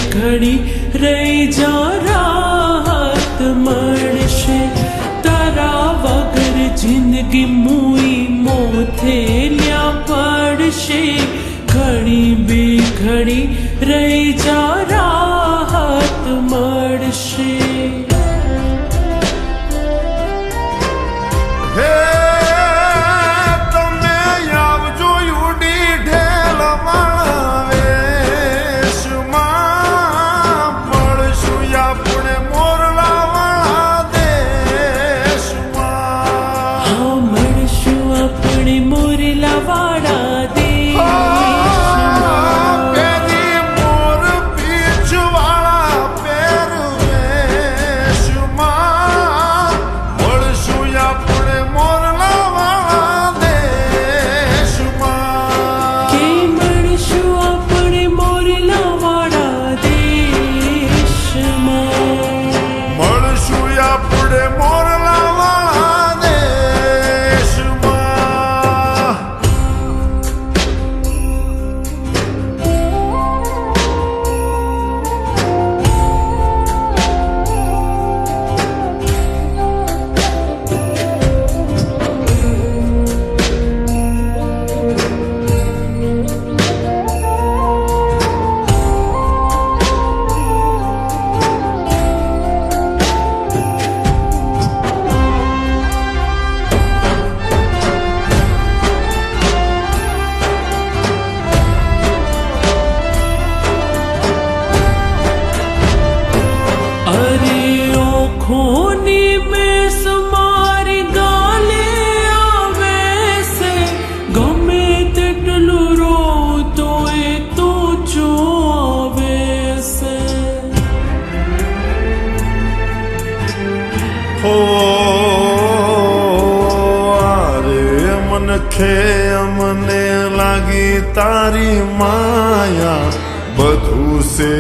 ઘડી રહી જા રાહત મળશે તારા વગર જિંદગી મુઈ મોથેલ્યા પડશે ઘડી બે ઘડી રહી જા રાહત મળશે મને લાગી તારી માયા બધું છે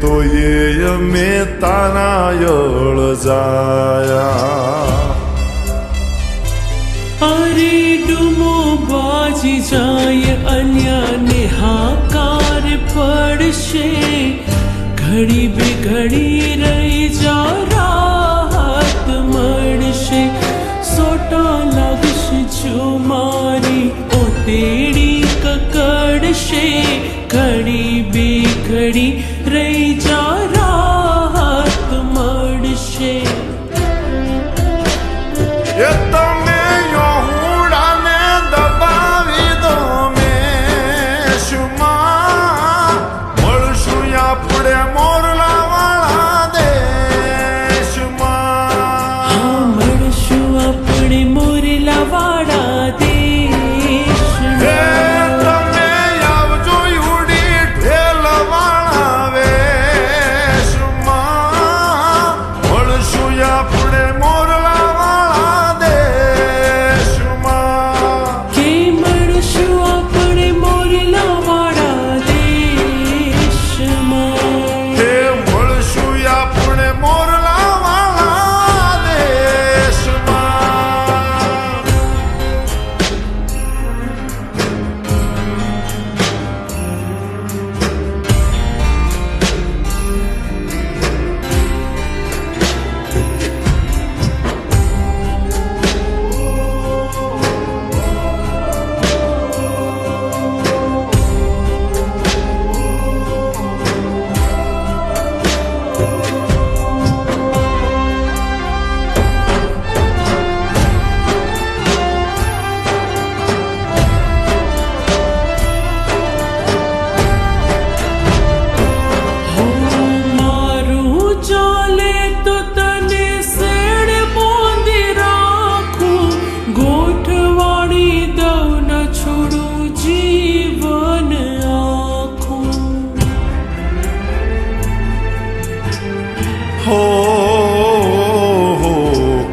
તો એ મેં તારા યળ જાયા અરે ડૂમો બાજી જાય અન્યને હાકાર પડશે ઘડી બે ઘડી રહી જા રાહત મળશે સોટા લાગશે જો મારી ઓતેડી કકડશે ઘડી બે ઘડી રહી જા રાહત મળશે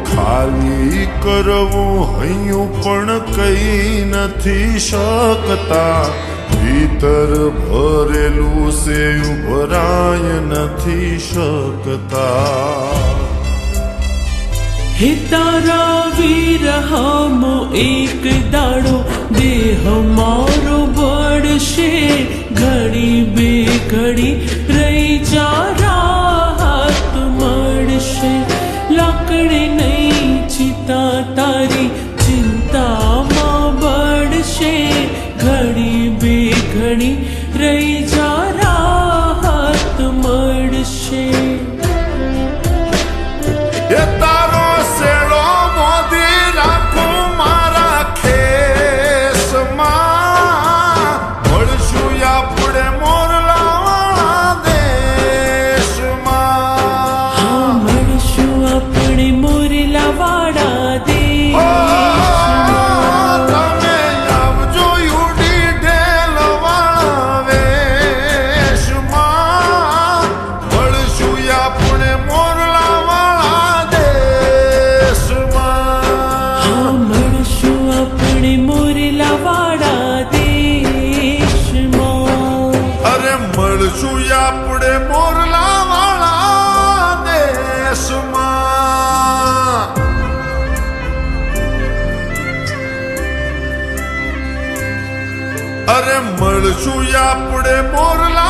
ખાલી કરવું હૈયું પણ કઈ નથી શકતા ભીતર ભરેલું છે ઉભરાય નથી શકતા હે તારા વિરહમો એક દાડો દેહ મારો બળશે ઘડી બે ઘડી રહી જા રાહત મળશે. લાકડી નહીં ચિતા તારી ચિંતામાં બળશે. ઘડી બે ઘડી રહી જા રાહત મળશે. એ તારો શેડો મોદી રાખું મારા ખેસમાં. મળશું આપણે મોરલા દેશમાં. મળશું આપણે મોરલાવાળા દેશમાં. તમે આવજો યુડી ઢેલવાળા વેશમાં. મળશું આપણે મોરલાવાળા દેશમાં. મળશું આપણે મોરલાવાળા દેશમાં. અરે મળશું આપણે મોરલાવાળા દેશમાં. અરે મળશું આપણે મોરલા